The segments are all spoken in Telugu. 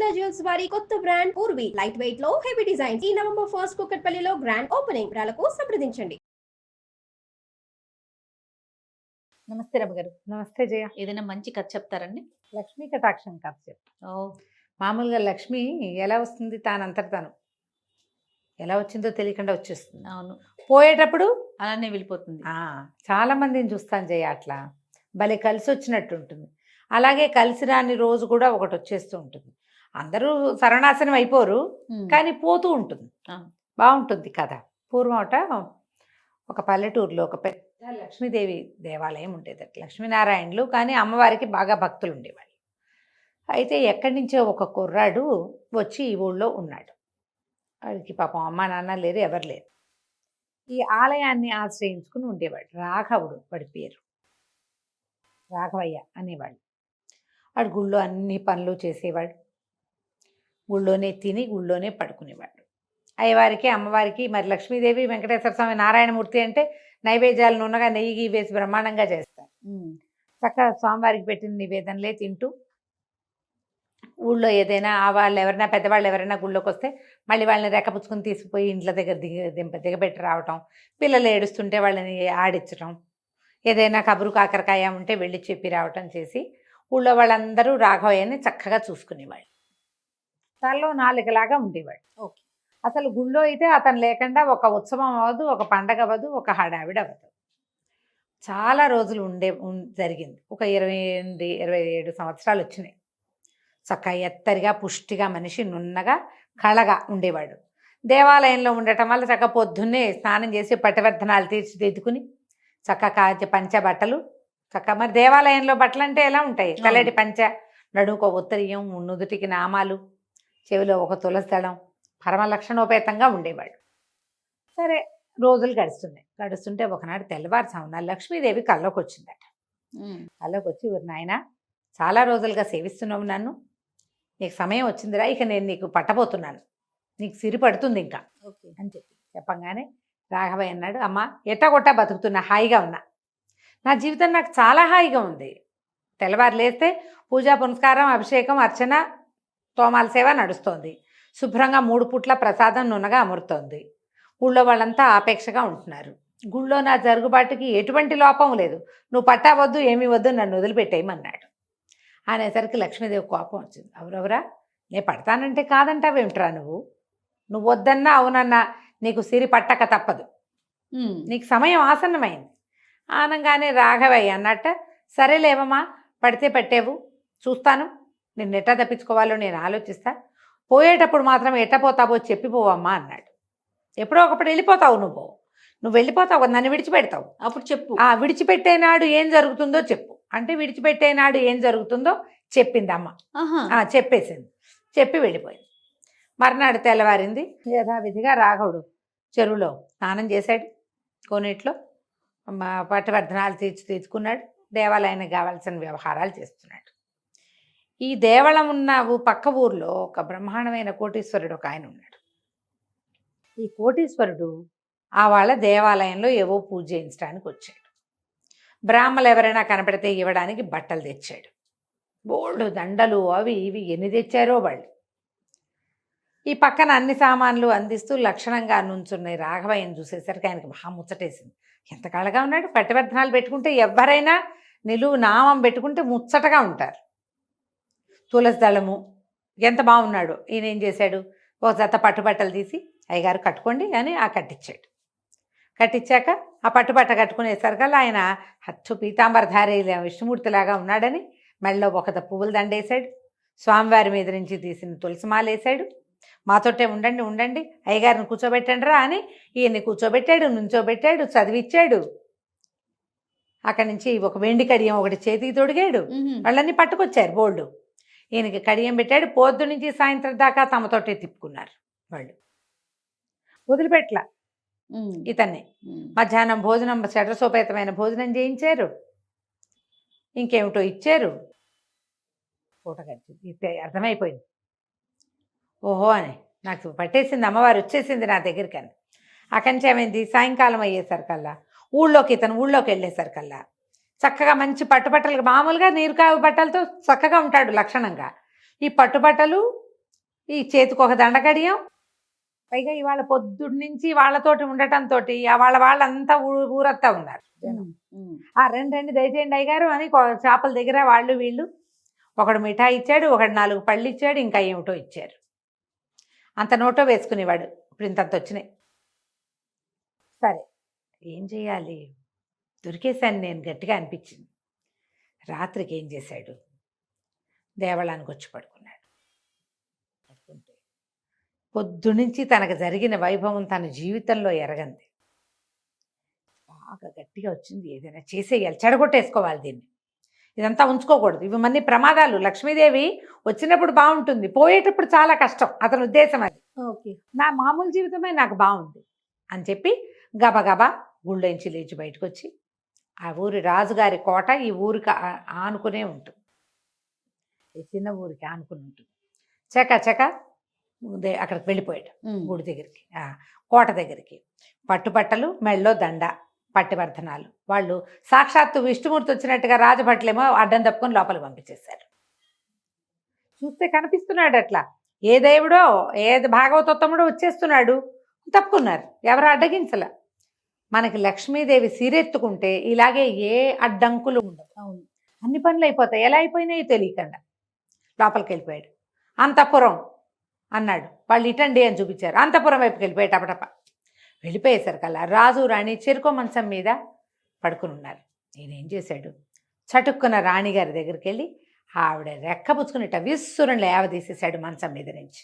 గోల్కొండ జ్యువెల్స్ వారి కొత్త బ్రాండ్ పూర్వి లైట్ వెయిట్ లో హెవీ డిజైన్ ఈ నవంబర్ 1 కుకట్పల్లిలో గ్రాండ్ ఓపెనింగ్ వివరాలకు సంప్రదించండి. నమస్తే రమ్మ గారు. నమస్తే జయ. ఏదైనా మంచి కథ చెప్తారండి? లక్ష్మీ కటాక్షం కథ చెప్తా. మామూలుగా లక్ష్మి ఎలా వస్తుంది, తానంతట తాను ఎలా వచ్చిందో తెలియకుండా వచ్చేస్తుంది. అవును, పోయేటప్పుడు అలానే వెళ్ళిపోతుంది. చాలా మందిని చూస్తాను జయ, అట్లా భలే కలిసి వచ్చినట్టు ఉంటుంది. అలాగే కలిసి రాని రోజు కూడా ఒకటి వచ్చేస్తూ ఉంటుంది. అందరూ సర్వనాశనం అయిపోరు, కానీ పోతూ ఉంటుంది. బాగుంటుంది కథ. పూర్వమట ఒక పల్లెటూరులో ఒక పెద్ద లక్ష్మీదేవి దేవాలయం ఉండేదట. లక్ష్మీనారాయణులు, కానీ అమ్మవారికి బాగా భక్తులు ఉండేవాళ్ళు. అయితే ఎక్కడి నుంచో ఒక కుర్రాడు వచ్చి ఈ ఊళ్ళో ఉన్నాడు. వాడికి పాపం అమ్మ నాన్న లేరు, ఎవరు లేరు. ఈ ఆలయాన్ని ఆశ్రయించుకుని ఉండేవాడు. రాఘవుడు వాడి పేరు, రాఘవయ్య అనేవాడు. వాడు గుళ్ళో అన్ని పనులు చేసేవాడు. గుళ్ళోనే తిని గుళ్ళోనే పడుకునేవాడు. అయ్యవారికి అమ్మవారికి, మరి లక్ష్మీదేవి వెంకటేశ్వర స్వామి నారాయణమూర్తి అంటే నైవేద్యాలు నూనెగా నెయ్యి వేసి బ్రహ్మాండంగా చేస్తారు. చక్కగా స్వామివారికి పెట్టిన నివేదనలే తింటూ ఊళ్ళో ఏదైనా వాళ్ళు ఎవరైనా పెద్దవాళ్ళు ఎవరైనా గుళ్ళోకి వస్తే మళ్ళీ వాళ్ళని రెక్కపుచ్చుకొని తీసుకుపోయి ఇంట్లో దగ్గర దిగబెట్టి రావటం, పిల్లలు ఏడుస్తుంటే వాళ్ళని ఆడించటం, ఏదైనా కబురు కాకరకాయ ఉంటే వెళ్ళి చెప్పి రావటం చేసి ఊళ్ళో వాళ్ళందరూ రాఘవయ్యని చక్కగా చూసుకునేవాళ్ళు. తనలో నాలుగులాగా ఉండేవాడు. ఓకే. అసలు గుళ్ళో అయితే అతను లేకుండా ఒక ఉత్సవం అవ్వదు, ఒక పండగ అవ్వదు, ఒక హడావిడి అవ్వదు. చాలా రోజులు జరిగింది. ఒక 27 సంవత్సరాలు వచ్చినాయి. చక్కగా ఎత్తరిగా పుష్టిగా మనిషి నున్నగా కళగా ఉండేవాడు. దేవాలయంలో ఉండటం వల్ల చక్కగా పొద్దున్నే స్నానం చేసి పటివర్ధనాలు తీర్చిదిద్దుకుని చక్కగా పంచ బట్టలు, చక్కగా మరి దేవాలయంలో బట్టలు అంటే ఎలా ఉంటాయి, తెల్లటి పంచ, నడుముకో ఉత్తరీయం, నుదుటికి నామాలు, చెవిలో ఒక తులసి దళం, పరమ లక్షణోపేతంగా ఉండేవాడు. సరే, రోజులు గడుస్తుంటే ఒకనాడు తెల్లవారుజామున లక్ష్మీదేవి కల్లోకి వచ్చిందట. కల్లోకి వచ్చి, నాయన చాలా రోజులుగా సేవిస్తున్నావు నన్ను, నీకు సమయం వచ్చిందిరా, ఇక నేను నీకు పట్టబోతున్నాను, నీకు సిరి పడుతుంది ఇంకా అని చెప్పంగానే రాఘవయ్య అన్నాడు, అమ్మ ఎట్టగొట్టా బతుకుతున్నా, హాయిగా ఉన్నా, నా జీవితం నాకు చాలా హాయిగా ఉంది. తెల్లవారు లేస్తే పూజా పునస్కారం, అభిషేకం, అర్చన, తోమాల సేవ నడుస్తోంది. శుభ్రంగా 3 పూట్ల ప్రసాదం నున్నగా అమరుతోంది. ఊళ్ళో వాళ్ళంతా ఆపేక్షగా ఉంటున్నారు. గుళ్ళో నా జరుగుబాటుకి ఎటువంటి లోపం లేదు. నువ్వు పట్టావద్దు, ఏమీ వద్దు, నన్ను వదిలిపెట్టేయమన్నాడు. అనేసరికి లక్ష్మీదేవి కోపం వచ్చింది. ఎవరెవరా, నేను పడతానంటే కాదంటావేమిట్రా, నువ్వు వద్దన్నా అవునన్నా నీకు సిరి పట్టక తప్పదు, నీకు సమయం ఆసన్నమైంది ఆనంగానే రాఘవయ్య అన్నట్ట, సరేలేవమ్మా, పడితే పట్టేవు, చూస్తాను, నిన్ను ఎట్టా తప్పించుకోవాలో నేను ఆలోచిస్తా, పోయేటప్పుడు మాత్రం ఎట్టపోతావో చెప్పిపోవమ్మా అన్నాడు. ఎప్పుడో ఒకప్పుడు వెళ్ళిపోతావు, నువ్వు వెళ్ళిపోతావు, నన్ను విడిచిపెడతావు, అప్పుడు చెప్పు, విడిచిపెట్టేనాడు ఏం జరుగుతుందో చెప్పు అంటే విడిచిపెట్టేనాడు ఏం జరుగుతుందో చెప్పింది అమ్మ. చెప్పేసింది, చెప్పి వెళ్ళిపోయింది. మర్నాడు తెల్లవారింది. యథావిధిగా రాఘవుడు చెరువులో స్నానం చేశాడు, కోనేట్లో పట్టువర్ధనాలు తీర్చుకున్నాడు, దేవాలయానికి కావాల్సిన వ్యవహారాలు చేస్తున్నాడు. ఈ దేవళం ఉన్న పక్క ఊర్లో ఒక బ్రహ్మాండమైన కోటీశ్వరుడు ఒక ఆయన ఉన్నాడు. ఈ కోటీశ్వరుడు వాళ్ళ దేవాలయంలో ఏవో పూజ చేయించడానికి వచ్చాడు. బ్రాహ్మలు ఎవరైనా కనపడితే ఇవ్వడానికి బట్టలు తెచ్చాడు. బోల్డు దండలు అవి ఇవి ఎన్ని తెచ్చారో వాళ్ళు. ఈ పక్కన అన్ని సామాన్లు అందిస్తూ లక్షణంగా నుంచున్నాయి. రాఘవయ్యను చూసేసరికి ఆయనకి మహా ముచ్చటేసింది. ఎంత కళగా ఉన్నాడు, పట్టివర్ధనాలు పెట్టుకుంటే ఎవరైనా నిలువు నామం పెట్టుకుంటే ముచ్చటగా ఉంటారు. తులసి దళము ఎంత బాగున్నాడు. ఈయన ఏం చేశాడు, ఒక జత పట్టుబట్టలు తీసి అయ్యగారు కట్టుకోండి అని కట్టించాడు. కట్టించాక ఆ పట్టుబట్ట కట్టుకునేసరికల్లా ఆయన హచ్చు పీతాంబరధారి విష్ణుమూర్తిలాగా ఉన్నాడని మెళ్ళలో ఒక పువ్వుల దండేశాడు. స్వామివారి మీద నుంచి తీసిన తులసిమాల వేశాడు. మాతోటే ఉండండి అయ్యగారిని కూర్చోబెట్టండి రా అని ఈయన్ని కూర్చోబెట్టాడు, నుంచోబెట్టాడు, చదివిచ్చాడు. అక్కడి నుంచి ఒక వెండి కడియం ఒకటి చేతికి తొడిగాడు. వాళ్ళన్నీ పట్టుకొచ్చారు బోల్డు. ఈయనకి కడియం పెట్టాడు. పొద్దు నుంచి సాయంత్రం దాకా తమతోటే తిప్పుకున్నారు వాళ్ళు, వదిలిపెట్ల ఇతన్ని. మధ్యాహ్నం భోజనం, షడ్రసోపేతమైన భోజనం చేయించారు, ఇంకేమిటో ఇచ్చారు. పూట గడిచింది. అర్థమైపోయింది, ఓహో అని నాకు పట్టేసింది, అమ్మవారు వచ్చేసింది నా దగ్గరికి అని. అక్కడి నుంచి ఏమైంది, సాయంకాలం అయ్యేసరికల్లా ఊళ్ళోకి వెళ్ళేసరికల్లా చక్కగా మంచి పట్టుబట్టలు, మామూలుగా నీరుకావు బట్టలతో చక్కగా ఉంటాడు లక్షణంగా. ఈ పట్టుబట్టలు ఈ చేతికి ఒక దండకడియం, పైగా ఇవాళ పొద్దున్న నుంచి వాళ్ళతోటి ఉండటంతో వాళ్ళంతా ఊరంతా ఉన్నారు. ఆ రెండు దయచేయండి అయ్యగారు అని చేపల దగ్గర వాళ్ళు వీళ్ళు, ఒకడు మిఠాయి ఇచ్చాడు, ఒకడు 4 పళ్ళు ఇచ్చాడు, ఇంకా ఏమిటో ఇచ్చారు. అంత నోటో వేసుకునేవాడు. ఇప్పుడు ఇంతంత వచ్చినాయి. సరే ఏం చేయాలి, దొరికేశాను నేను గట్టిగా అనిపించింది. రాత్రికి ఏం చేశాడు, దేవాలయానికి వచ్చి పడుకున్నాడు. పడుకుంటే పొద్దునుంచి తనకు జరిగిన వైభవం తన జీవితంలో ఎరగంది. బాగా గట్టిగా వచ్చింది, ఏదైనా చేసేయాలి, చెడగొట్టేసుకోవాలి దీన్ని, ఇదంతా ఉంచుకోకూడదు, ఇవి మన్ని ప్రమాదాలు. లక్ష్మీదేవి వచ్చినప్పుడు బాగుంటుంది, పోయేటప్పుడు చాలా కష్టం, అతని ఉద్దేశం అది. ఓకే. నా మామూలు జీవితమే నాకు బాగుంది అని చెప్పి గబగబా గుళ్ళోంచి లేచి బయటకు వచ్చి, ఆ ఊరి రాజుగారి కోట ఈ ఊరికి ఆనుకునే ఉంటుంది, ఈ చిన్న ఊరికి ఆనుకుని ఉంటుంది. చక అక్కడికి వెళ్ళిపోయాడు గుడి దగ్గరికి, కోట దగ్గరికి. పట్టుబట్టలు, మెళ్ళో దండ, పట్టివర్ధనాలు. వాళ్ళు సాక్షాత్తు విష్ణుమూర్తి వచ్చినట్టుగా రాజభట్లేమో అడ్డం తప్పుకొని లోపలికి పంపించేశారు. చూస్తే కనిపిస్తున్నాడు అట్లా, ఏ దేవుడో ఏ భాగవతోత్తముడో వచ్చేస్తున్నాడు, తప్పుకున్నారు, ఎవరు అడ్డగించల. మనకి లక్ష్మీదేవి సీరెత్తుకుంటే ఇలాగే ఏ అడ్డంకులు ఉండవు, అవును, అన్ని పనులు అయిపోతాయి. ఎలా అయిపోయినాయో తెలియకుండా లోపలికి వెళ్ళిపోయాడు. అంతఃపురం అన్నాడు, వాళ్ళు ఇటండి అని చూపించారు. అంతఃపురం వైపుకి వెళ్ళిపోయాడు. టపటప వెళ్ళిపోయేసరికల్లా రాజు రాణి చెరుకో మంచం మీద పడుకుని ఉన్నారు. నేనేం చేశాడు, చటుక్కున రాణిగారి దగ్గరికి వెళ్ళి ఆవిడ రెక్కపుచ్చుకునిట విస్సురం లేవదీసేశాడు మంచం మీద నుంచి.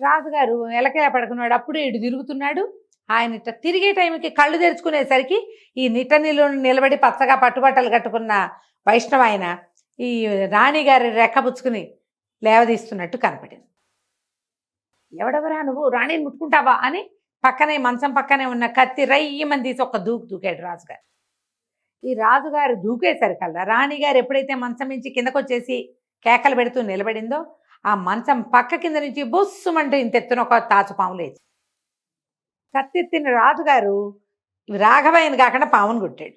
రాజుగారు ఎలకెలా పడుకున్నాడు, అప్పుడు ఇటు తిరుగుతున్నాడు. ఆయన ఇట్ట తిరిగే టైంకి కళ్ళు తెరుచుకునేసరికి ఈ నిట్టనిలో నిలబడి పచ్చగా పట్టుబట్టలు కట్టుకున్న వైష్ణవ ఆయన ఈ రాణిగారి రెక్కపుచ్చుకుని లేవదీస్తున్నట్టు కనపడింది. ఎవడెవరా నువ్వు, రాణిని ముట్టుకుంటావా అని పక్కనే మంచం పక్కనే ఉన్న కత్తి రయ్యమని తీసి ఒక దూకేడు రాజుగారు. ఈ రాజుగారు దూకేసరికల్లా రాణిగారు ఎప్పుడైతే మంచం నుంచి కిందకు వచ్చేసి కేకలు పెడుతూ నిలబడిందో, ఆ మంచం పక్క కింద నుంచి బొస్సుమంటూ ఇంతెత్తున ఒక తాచుపాము లేచి కత్తెత్తిన రాజుగారు రాఘవయ్యని కాకుండా పామును కొట్టాడు.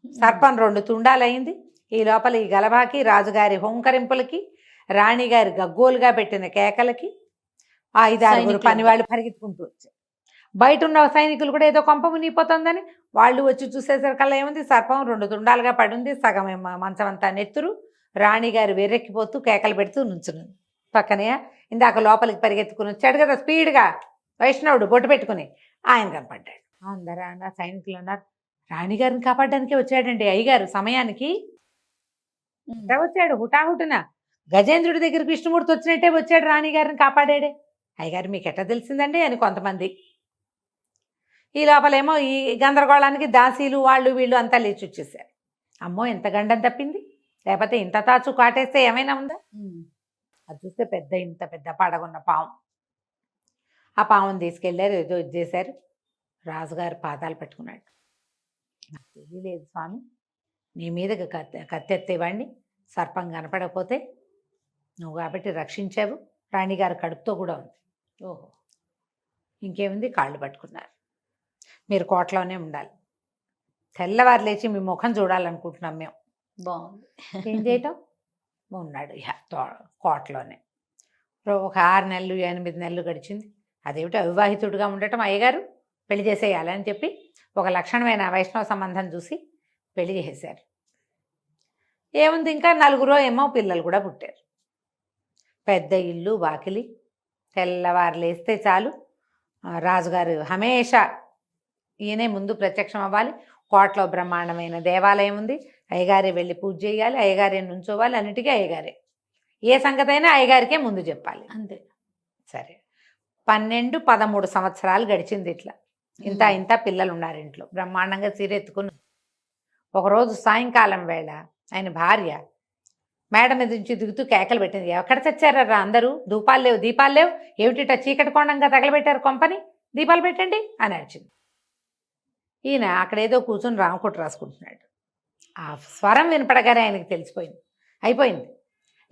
సర్పం 2 తుండాలయ్యింది. ఈ లోపల ఈ గలభాకి, రాజుగారి హోంకరింపులకి, రాణిగారి గగ్గోలుగా పెట్టిన కేకలకి 5-6 పనివాళ్ళు పరిగెత్తుకుంటూ వచ్చారు. బయట ఉన్న సైనికులు కూడా ఏదో కొంప మునిగిపోతుందని వాళ్ళు వచ్చి చూసేసరికల్లా ఏముంది, సర్పం 2 తుండాలుగా పడుంది, సగం మంచం అంతా నెత్తురు. రాణిగారు వెర్రెక్కిపోతూ కేకలు పెడుతూ నుంచునుంది. పక్కనే ఇందాక లోపలికి పరిగెత్తుకుని వచ్చాడు కదా స్పీడ్గా వైష్ణవుడు బొట్టు పెట్టుకుని, ఆయన కనపడ్డాడు. అందరూ అన్న సైనికులు అన్నారు, రాణిగారిని కాపాడడానికే వచ్చాడండి అయ్యగారు సమయానికి. వచ్చాడు హుటాహుటున, గజేంద్రుడి దగ్గరికి విష్ణుమూర్తి వచ్చినట్టే వచ్చాడు, రాణిగారిని కాపాడాడే. అయ్యగారు మీకు ఎట్లా తెలిసిందండి అని కొంతమంది. ఈ లోపలేమో ఈ గందరగోళానికి దాసీలు వాళ్ళు వీళ్ళు అంతా లేచి వచ్చేసారు. అమ్మో ఎంత గండం తప్పింది, లేకపోతే ఇంత తాచు కాటేస్తే ఏమైనా ఉందా. అది చూస్తే ఇంత పెద్ద పడగొన్న పాము. ఆ పాముని తీసుకెళ్ళారు, ఏదో ఇది చేశారు. రాజుగారు పాదాలు పెట్టుకున్నాడు. నాకు తెలియలేదు స్వామి, నీ మీదకి కత్తెత్తేవాడిని, సర్పం కనపడకపోతే నువ్వు కాబట్టి రక్షించావు, రాణిగారు కడుపుతో కూడా ఉంది. ఓహో, ఇంకేముంది, కాళ్ళు పట్టుకున్నారు. మీరు కోటలోనే ఉండాలి, తెల్లవారు లేచి మీ ముఖం చూడాలనుకుంటున్నాం మేము. బాగుంది. ఏం చేయటం, ఉన్నాడు కోటలోనే. ఒక 6 నెలలు 8 నెలలు గడిచింది. అదేమిటి అవివాహితుడిగా ఉండటం, అయ్యగారు పెళ్లి చేసేయాలని చెప్పి ఒక లక్షణమైన వైష్ణవ సంబంధం చూసి పెళ్లి చేసేశారు. ఏముంది, ఇంకా 4 ఏమో పిల్లలు కూడా పుట్టారు. పెద్ద ఇల్లు వాకిలి, తెల్లవారు లేస్తే చాలు రాజుగారు హమేషా ఈయనే ముందు ప్రత్యక్షం అవ్వాలి. కోటలో బ్రహ్మాండమైన దేవాలయం ఉంది, అయ్యగారే వెళ్ళి పూజ చేయాలి, అయ్యగారే నుంచోవాలి, అన్నిటికీ అయ్యగారే. ఏ సంగతి అయినా అయ్యగారికే ముందు చెప్పాలి, అంతే. సరే 12-13 సంవత్సరాలు గడిచింది. ఇట్లా ఇంత పిల్లలు ఉన్నారు ఇంట్లో, బ్రహ్మాండంగా సీరెత్తుకుని. ఒకరోజు సాయంకాలం వేళ ఆయన భార్య మేడ మీద నుంచి దిగుతూ కేకలు పెట్టింది, ఎక్కడ చచ్చారా అందరూ, దీపాలు లేవు, ఏమిటిట చీకటి కోణంగా తగలబెట్టారు కొంపని, దీపాలు పెట్టండి అని అరిచింది. ఈయన అక్కడేదో కూర్చొని రామకోట రాసుకుంటున్నాడు. ఆ స్వరం వినపడగానే ఆయనకి తెలిసిపోయింది, అయిపోయింది.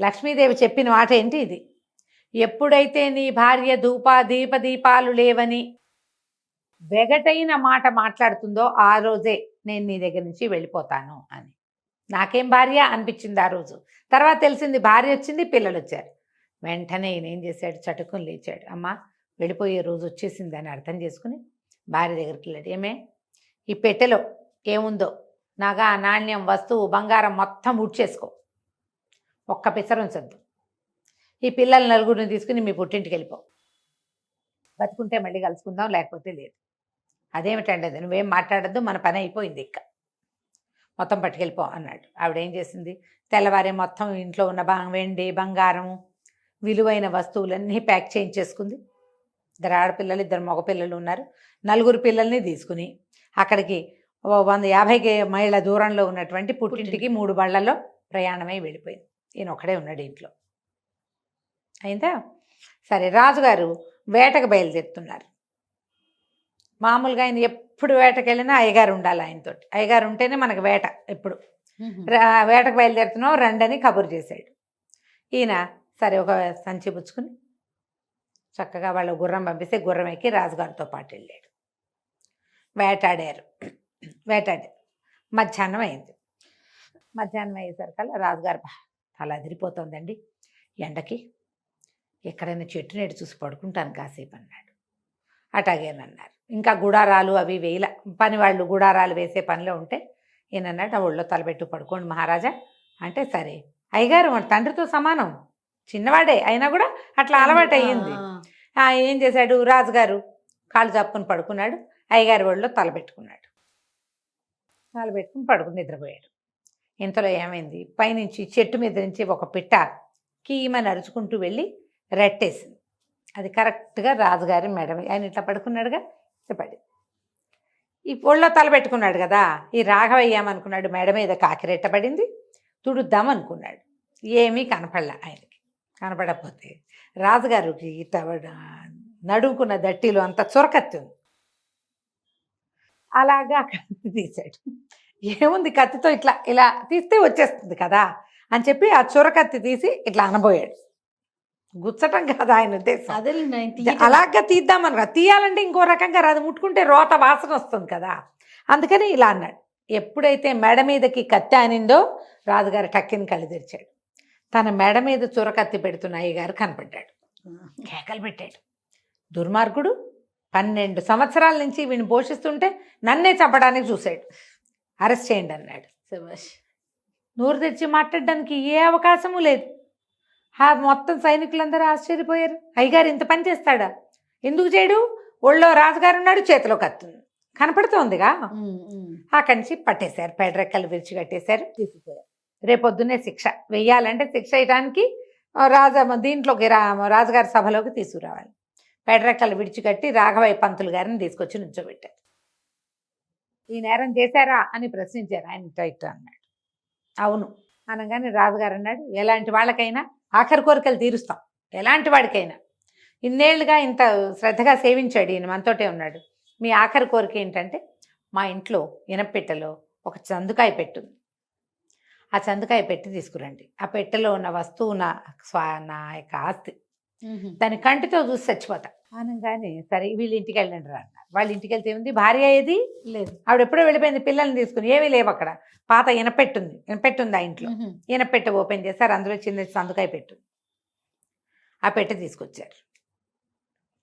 లక్ష్మీదేవి చెప్పిన మాట ఏంటి ఇది, ఎప్పుడైతే నీ భార్య దీపాలు లేవని వెగటైన మాట మాట్లాడుతుందో ఆ రోజే నేను నీ దగ్గర నుంచి వెళ్ళిపోతాను అని. నాకేం భార్య అనిపించింది ఆ రోజు. తర్వాత తెలిసింది భార్య వచ్చింది, పిల్లలు వచ్చారు. వెంటనే ఈయన ఏం చేశాడు, చటుకుని లేచాడు. అమ్మ వెళ్ళిపోయే రోజు వచ్చేసింది అని అర్థం చేసుకుని భార్య దగ్గరికి వెళ్ళాడు. ఏమే, ఈ పెట్టెలో ఏముందో నగ, నాణ్యం, వస్తువు, బంగారం మొత్తం ఉడ్చేసుకో, ఒక్క పిసరుంచద్దు. ఈ పిల్లల నలుగురిని తీసుకుని మీ పుట్టింటికి వెళ్ళిపో, బతుకుంటే మళ్ళీ కలుసుకుందాం, లేకపోతే లేదు. అదేమిటండి అది, నువ్వేం మాట్లాడద్దు, మన పని అయిపోయింది, ఇక్క మొత్తం పట్టుకెళ్ళిపో అన్నాడు. ఆవిడ ఏం చేసింది, తెల్లవారే మొత్తం ఇంట్లో ఉన్న వెండి, బంగారము, విలువైన వస్తువులన్నీ ప్యాక్ చేయించేసుకుంది. 2 ఆడపిల్లలు, 2 మగపిల్లలు ఉన్నారు. 4 పిల్లల్ని తీసుకుని అక్కడికి 150 మైళ్ళ దూరంలో ఉన్నటువంటి పుట్టింటికి 3 బళ్ళల్లో ప్రయాణమై వెళ్ళిపోయింది. ఈయన ఒక్కడే ఉన్నాడు ఇంట్లో. అయిందా? సరే, రాజుగారు వేటకు బయలుదేరుతున్నారు. మామూలుగా ఆయన ఎప్పుడు వేటకు వెళ్ళినా అయ్యగారు ఉండాలి ఆయనతోటి. అయ్యగారు ఉంటేనే మనకు వేట. ఎప్పుడు వేటకు బయలుదేరుతున్నావు రండని కబురు చేశాడు. ఈయన సరే ఒక సంచి పుచ్చుకుని చక్కగా వాళ్ళు గుర్రం పంపిస్తే గుర్రం ఎక్కి రాజుగారితో పాటు వెళ్ళాడు. వేటాడారు. మధ్యాహ్నం అయింది. మధ్యాహ్నం అయ్యేసరికల్లా రాజుగారు తల అదిరిపోతుందండి ఎండకి, ఎక్కడైనా చెట్టు నేడు చూసి పడుకుంటాను కాసేపు అన్నాడు. అటాగేనన్నారు. ఇంకా గుడారాలు అవి వేయల, పని వాళ్ళు గుడారాలు వేసే పనిలో ఉంటే ఈయన అన్నాడు, ఆ ఒళ్ళో తలబెట్టు పడుకోండి మహారాజా అంటే. సరే, అయ్యగారు మన తండ్రితో సమానం, చిన్నవాడే అయినా కూడా అట్లా అలవాటు అయ్యింది. ఏం చేశాడు, రాజుగారు కాళ్ళు చాపుకొని పడుకున్నాడు, అయ్యగారి ఒళ్ళో తలబెట్టుకున్నాడు. తలబెట్టుకుని పడుకుని నిద్రపోయాడు. ఇంతలో ఏమైంది, పైనుంచి చెట్టు మీద నుంచి ఒక పిట్ట కీమని అరుచుకుంటూ వెళ్ళి రెట్టేసింది. అది కరెక్ట్గా రాజుగారి మెడ, ఆయన ఇట్లా పడుకున్నాడుగా, పడి ఈ ఒళ్ళో తలబెట్టుకున్నాడు కదా, ఈ రాఘవయ్యామనుకున్నాడు, మెడ మీద కాకిరెట్ట పడింది, తుడుద్దామనుకున్నాడు. ఏమీ కనపడలే ఆయనకి. కనపడకపోతే రాజుగారికి నడుముకున్న దట్టిలో అంత చొరకత్తి ఉంది. అలాగా కత్తి తీశాడు. ఏముంది, కత్తితో ఇట్లా ఇలా తీస్తే వచ్చేస్తుంది కదా అని చెప్పి ఆ చొరకత్తి తీసి ఇట్లా అనబోయాడు. గుచ్చటం కాదు ఆయన ఉద్దేశం, అలాగా తీద్దామని. తీయాలంటే ఇంకో రకంగా రాదు, ముట్టుకుంటే రోత వాసన వస్తుంది కదా, అందుకని ఇలా అన్నాడు. ఎప్పుడైతే మెడ మీదకి కత్తి ఆనిందో రాజుగారు టక్కిని కళ్ళు తెరిచాడు. తన మెడ మీద చొరకత్తి పెడుతున్న అయ్యగారు కనపడ్డాడు. కేకలు పెట్టాడు, దుర్మార్గుడు, 12 సంవత్సరాల నుంచి వీడిని పోషిస్తుంటే నన్నే చంపడానికి చూశాడు, అరెస్ట్ చేయండి అన్నాడు. నోరు తెరిచి మాట్లాడడానికి ఏ అవకాశము లేదు. మొత్తం సైనికులందరూ ఆశ్చర్యపోయారు. అయ్యగారు ఇంత పని చేస్తాడా, ఎందుకు చేయడు, ఒళ్ళో రాజుగారు ఉన్నాడు, చేతిలో కత్తుంది కనపడుతోందిగా. అక్కడి నుంచి పట్టేశారు, పెడరెక్కలు విరిచి కట్టేశారు, తీసుకుపోయారు. రేపొద్దునే శిక్ష వెయ్యాలంటే శిక్ష వేయడానికి దీంట్లోకి రాజుగారి సభలోకి తీసుకురావాలి. పెడరెక్కలు విడిచికట్టి రాఘవయ్య పంతులు గారిని తీసుకొచ్చి నుంచోబెట్టారు. ఈ నేరం చేశారా అని ప్రశ్నించారు. ఆయన ఇట్లా అన్నాడు. అవును అనగానే రాజుగారు అన్నాడు, ఎలాంటి వాళ్ళకైనా ఆఖరి కోరికలు తీరుస్తాం, ఎలాంటి వాడికైనా. ఇన్నేళ్లుగా ఇంత శ్రద్ధగా సేవించాడు ఈయన, మనతోటే ఉన్నాడు. మీ ఆఖరి కోరిక ఏంటంటే, మా ఇంట్లో ఇనపెట్టెలో ఒక చందుకాయ పెట్టుంది, ఆ చందుకాయ పెట్టి తీసుకురండి. ఆ పెట్టెలో ఉన్న వస్తువు నా యొక్క ఆస్తి, దాని కంటితో చూసి చచ్చిపోతా అనగానే సరే వీళ్ళ ఇంటికి వెళ్ళండి రా అన్నారు. వాళ్ళ ఇంటికి వెళ్తే ఉంది, భార్య ఏది లేదు, ఆవిడ ఎప్పుడో వెళ్ళిపోయింది పిల్లల్ని తీసుకుని. ఏమీ లేవు అక్కడ, పాత ఇనపెట్టుంది ఆ ఇంట్లో. ఇనపెట్టె ఓపెన్ చేశారు, అందులో చిన్న సందుకాయ పెట్టు. ఆ పెట్టె తీసుకొచ్చారు.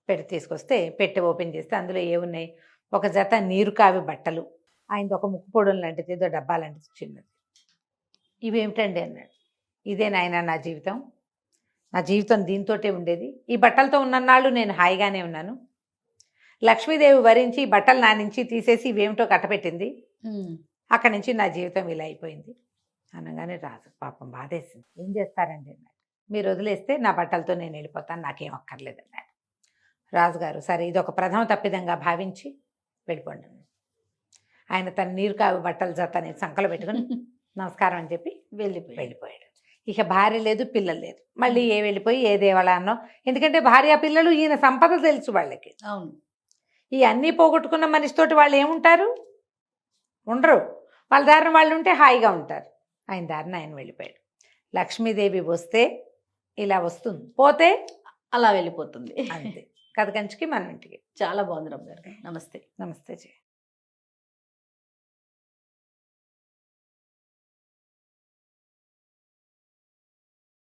పెట్టె తీసుకొస్తే పెట్టె ఓపెన్ చేస్తే అందులో ఏమున్నాయి, ఒక జత నీరు కావి బట్టలు, ఆయనది ఒక ముక్కు పొడులు లాంటిది, ఏదో డబ్బా లాంటిది చిన్నది. ఇవేమిటండి అన్నాడు. ఇదే నాయన నా జీవితం దీంతోటే ఉండేది. ఈ బట్టలతో ఉన్నన్నాళ్ళు నేను హాయిగానే ఉన్నాను. లక్ష్మీదేవి వరించి ఈ బట్టలు నా నుంచి తీసేసి ఇవేమిటో కట్టపెట్టింది, అక్కడి నుంచి నా జీవితం ఇలా అయిపోయింది అనగానే రాజు పాపం బాధేసింది. ఏం చేస్తారండి అన్నాడు. మీరు వదిలేస్తే నా బట్టలతో నేను వెళ్ళిపోతాను, నాకేం అక్కర్లేదు అన్నాడు. రాజుగారు సరే ఇది ఒక ప్రథమ తప్పిదంగా భావించి వెళ్ళిపోండి. ఆయన తన నీరు కావి బట్టలు జతని సంకలో పెట్టుకుని నమస్కారం అని చెప్పి వెళ్ళిపోయాడు. ఇక భార్య లేదు, పిల్లలు లేదు. మళ్ళీ వెళ్ళిపోయి ఏ దేవాలయాన్నో, ఎందుకంటే భార్య పిల్లలు ఈయన సంపద తెలుసు వాళ్ళకి. అవును, ఈ అన్నీ పోగొట్టుకున్న మనిషితోటి వాళ్ళు ఏముంటారు, ఉండరు. వాళ్ళ దారిన వాళ్ళు ఉంటే హాయిగా ఉంటారు. ఆయన దారిన ఆయన వెళ్ళిపోయాడు. లక్ష్మీదేవి వస్తే ఇలా వస్తుంది, పోతే అలా వెళ్ళిపోతుంది. అంతే. కథ కంచికి మన ఇంటికి. చాలా బాగుంది రమ్య గారు. నమస్తే. నమస్తే జయ.